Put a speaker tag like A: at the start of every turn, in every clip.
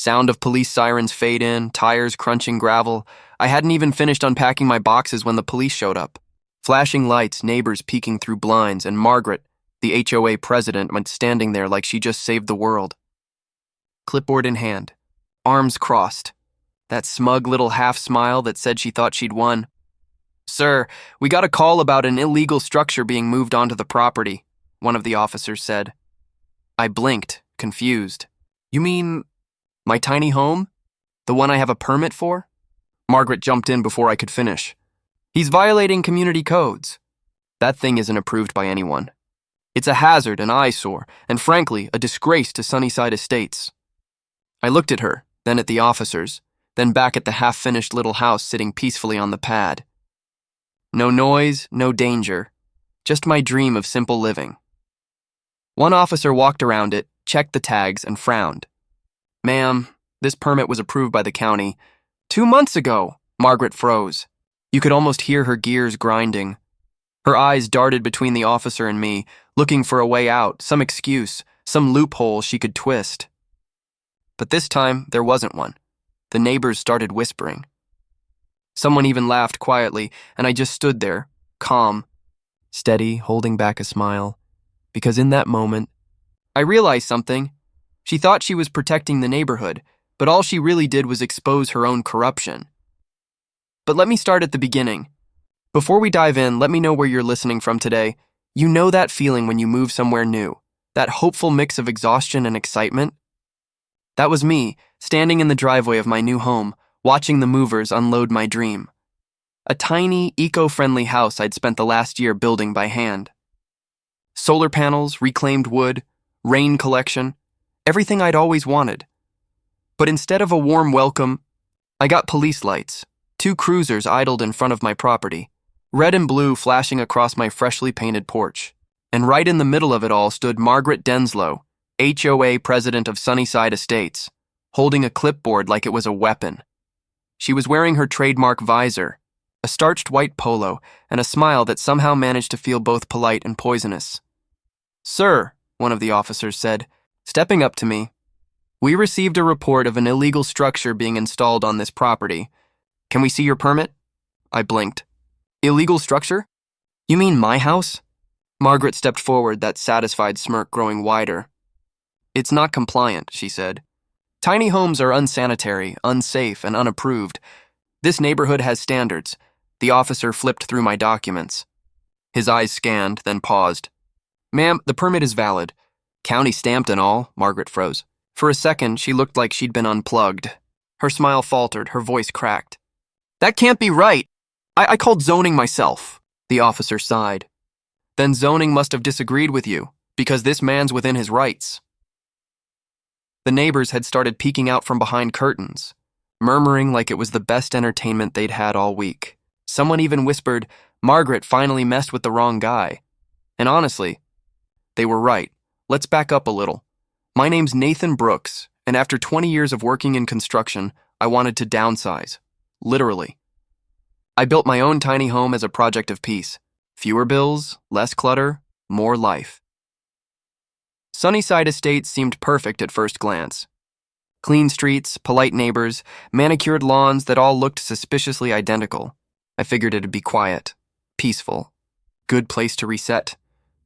A: Sound of police sirens fade in, tires crunching gravel. I hadn't even finished unpacking my boxes when the police showed up. Flashing lights, neighbors peeking through blinds, and Margaret, the HOA president, went standing there like she just saved the world. Clipboard in hand, arms crossed. That smug little half smile that said she thought she'd won. "Sir, we got a call about an illegal structure being moved onto the property," one of the officers said. I blinked, confused. "You mean my tiny home? The one I have a permit for?" Margaret jumped in before I could finish. "He's violating community codes. That thing isn't approved by anyone. It's a hazard, an eyesore, and frankly, a disgrace to Sunnyside Estates." I looked at her, then at the officers, then back at the half-finished little house sitting peacefully on the pad. No noise, no danger, just my dream of simple living. One officer walked around it, checked the tags, and frowned. "Ma'am, this permit was approved by the county 2 months ago." Margaret froze. You could almost hear her gears grinding. Her eyes darted between the officer and me, looking for a way out, some excuse, some loophole she could twist. But this time, there wasn't one. The neighbors started whispering. Someone even laughed quietly, and I just stood there, calm, steady, holding back a smile. Because in that moment, I realized something. She thought she was protecting the neighborhood, but all she really did was expose her own corruption. But let me start at the beginning. Before we dive in, let me know where you're listening from today. You know that feeling when you move somewhere new, that hopeful mix of exhaustion and excitement? That was me, standing in the driveway of my new home, watching the movers unload my dream. A tiny, eco-friendly house I'd spent the last year building by hand. Solar panels, reclaimed wood, rain collection, everything I'd always wanted. But instead of a warm welcome, I got police lights. 2 cruisers idled in front of my property, red and blue flashing across my freshly painted porch. And right in the middle of it all stood Margaret Denslow, HOA president of Sunnyside Estates, holding a clipboard like it was a weapon. She was wearing her trademark visor, a starched white polo, and a smile that somehow managed to feel both polite and poisonous. "Sir," one of the officers said, stepping up to me, "we received a report of an illegal structure being installed on this property. Can we see your permit?" I blinked. "Illegal structure? You mean my house?" Margaret stepped forward, that satisfied smirk growing wider. "It's not compliant," she said. "Tiny homes are unsanitary, unsafe, and unapproved. This neighborhood has standards." The officer flipped through my documents. His eyes scanned, then paused. "Ma'am, the permit is valid. County stamped and all." Margaret froze. For a second, she looked like she'd been unplugged. Her smile faltered, her voice cracked. "That can't be right. I called zoning myself." The officer sighed. "Then zoning must have disagreed with you, because this man's within his rights." The neighbors had started peeking out from behind curtains, murmuring like it was the best entertainment they'd had all week. Someone even whispered, "Margaret finally messed with the wrong guy." And honestly, they were right. Let's back up a little. My name's Nathan Brooks, and after 20 years of working in construction, I wanted to downsize. Literally. I built my own tiny home as a project of peace. Fewer bills, less clutter, more life. Sunnyside Estates seemed perfect at first glance. Clean streets, polite neighbors, manicured lawns that all looked suspiciously identical. I figured it'd be quiet, peaceful, good place to reset.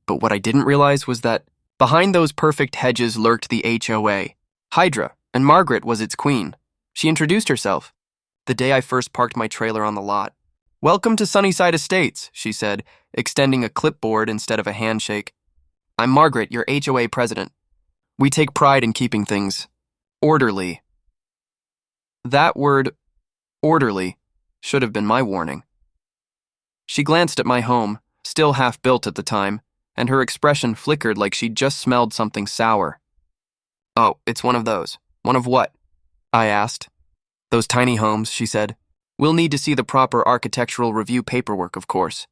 A: But what I didn't realize was that behind those perfect hedges lurked the HOA, Hydra, and Margaret was its queen. She introduced herself the day I first parked my trailer on the lot. "Welcome to Sunnyside Estates," she said, extending a clipboard instead of a handshake. "I'm Margaret, your HOA president. We take pride in keeping things orderly." That word, orderly, should have been my warning. She glanced at my home, still half built at the time, and her expression flickered like she'd just smelled something sour. "Oh, it's one of those." "One of what?" I asked. "Those tiny homes," she said. "We'll need to see the proper architectural review paperwork, of course.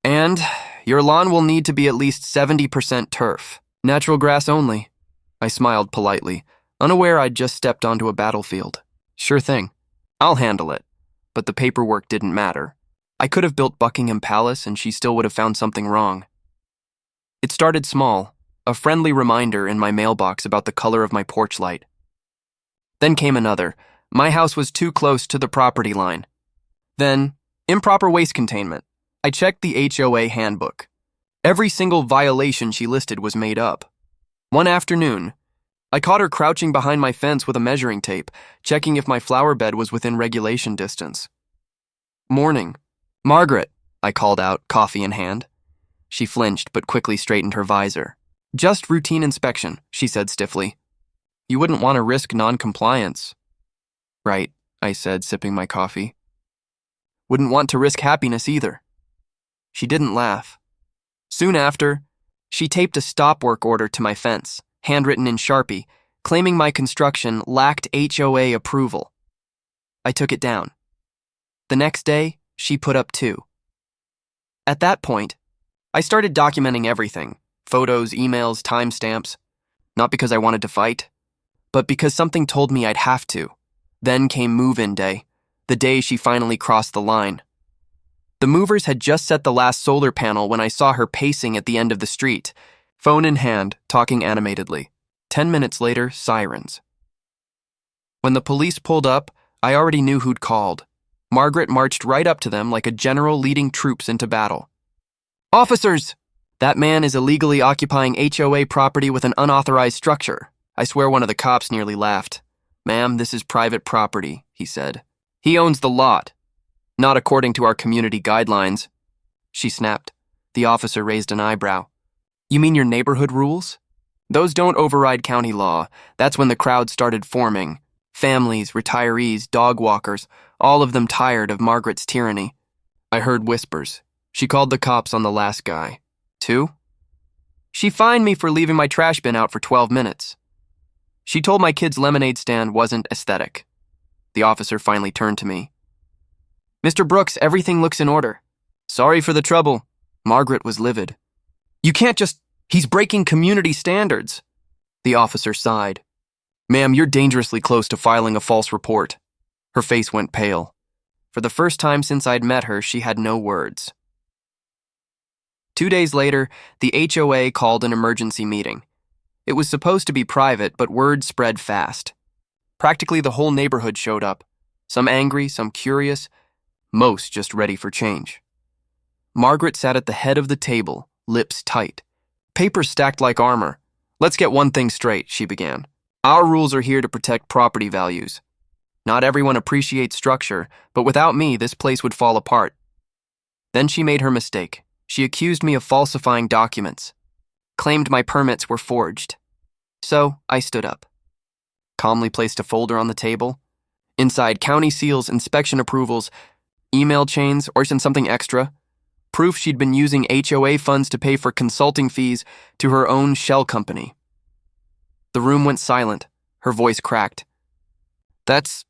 A: And your lawn will need to be at least 70% turf. Natural grass only." I smiled politely, unaware I'd just stepped onto a battlefield. "Sure thing. I'll handle it." But the paperwork didn't matter. I could have built Buckingham Palace and she still would have found something wrong. It started small, a friendly reminder in my mailbox about the color of my porch light. Then came another. My house was too close to the property line. Then, improper waste containment. I checked the HOA handbook. Every single violation she listed was made up. One afternoon, I caught her crouching behind my fence with a measuring tape, checking if my flower bed was within regulation distance. "Morning. Margaret," I called out, coffee in hand. She flinched but quickly straightened her visor. "Just routine inspection," she said stiffly. "You wouldn't want to risk non-compliance." "Right," I said, sipping my coffee. "Wouldn't want to risk happiness either." She didn't laugh. Soon after, she taped a stop work order to my fence, handwritten in Sharpie, claiming my construction lacked HOA approval. I took it down. The next day, she put up 2. At that point, I started documenting everything: photos, emails, timestamps. Not because I wanted to fight, but because something told me I'd have to. Then came move-in day, the day she finally crossed the line. The movers had just set the last solar panel when I saw her pacing at the end of the street, phone in hand, talking animatedly. 10 minutes later, sirens. When the police pulled up, I already knew who'd called. Margaret marched right up to them like a general leading troops into battle. "Officers! That man is illegally occupying HOA property with an unauthorized structure." I swear one of the cops nearly laughed. "Ma'am, this is private property," he said. "He owns the lot. Not according to our community guidelines." She snapped. The officer raised an eyebrow. "You mean your neighborhood rules? Those don't override county law. That's when the crowd started forming. Families, retirees, dog walkers, all of them tired of Margaret's tyranny." I heard whispers. She called the cops on the last guy. 2? "She fined me for leaving my trash bin out for 12 minutes. She told my kid's lemonade stand wasn't aesthetic." The officer finally turned to me. "Mr. Brooks, everything looks in order." "Sorry for the trouble." Margaret was livid. "You can't just... He's breaking community standards." The officer sighed. "Ma'am, you're dangerously close to filing a false report." Her face went pale. For the first time since I'd met her, she had no words. 2 days later, the HOA called an emergency meeting. It was supposed to be private, but word spread fast. Practically the whole neighborhood showed up. Some angry, some curious, most just ready for change. Margaret sat at the head of the table, lips tight. Papers stacked like armor. "Let's get one thing straight," she began. "Our rules are here to protect property values. Not everyone appreciates structure, but without me, this place would fall apart." Then she made her mistake. She accused me of falsifying documents, claimed my permits were forged. So I stood up, calmly placed a folder on the table. Inside, county seals, inspection approvals, email chains, or something extra. Proof she'd been using HOA funds to pay for consulting fees to her own shell company. The room went silent. Her voice cracked. That's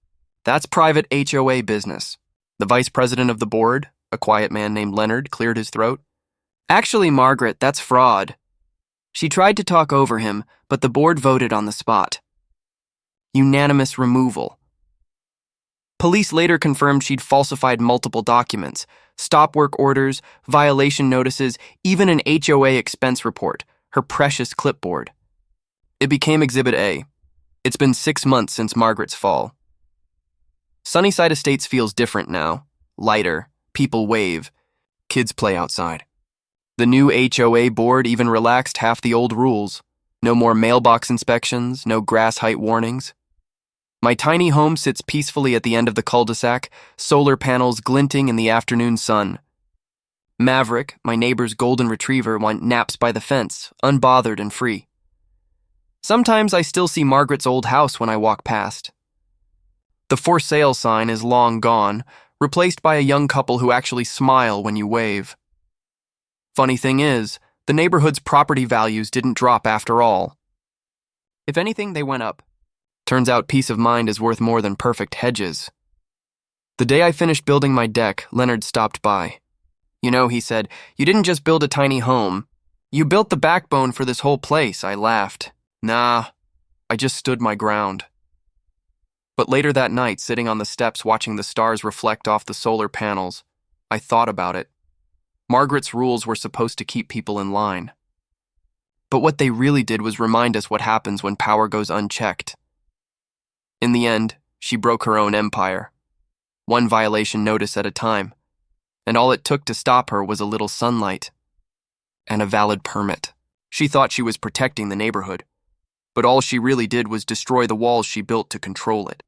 A: private HOA business." The vice president of the board, a quiet man named Leonard, cleared his throat. "Actually, Margaret, that's fraud." She tried to talk over him, but the board voted on the spot. Unanimous removal. Police later confirmed she'd falsified multiple documents: stop work orders, violation notices, even an HOA expense report, her precious clipboard. It became Exhibit A. It's been 6 months since Margaret's fall. Sunnyside Estates feels different now. Lighter, people wave, kids play outside. The new HOA board even relaxed half the old rules. No more mailbox inspections, no grass height warnings. My tiny home sits peacefully at the end of the cul-de-sac, solar panels glinting in the afternoon sun. Maverick, my neighbor's golden retriever, naps by the fence, unbothered and free. Sometimes I still see Margaret's old house when I walk past. The for sale sign is long gone, replaced by a young couple who actually smile when you wave. Funny thing is, the neighborhood's property values didn't drop after all. If anything, they went up. Turns out peace of mind is worth more than perfect hedges. The day I finished building my deck, Leonard stopped by. "You know," he said, "you didn't just build a tiny home. You built the backbone for this whole place." I laughed. "Nah, I just stood my ground." But later that night, sitting on the steps watching the stars reflect off the solar panels, I thought about it. Margaret's rules were supposed to keep people in line. But what they really did was remind us what happens when power goes unchecked. In the end, she broke her own empire, one violation notice at a time, and all it took to stop her was a little sunlight and a valid permit. She thought she was protecting the neighborhood, but all she really did was destroy the walls she built to control it.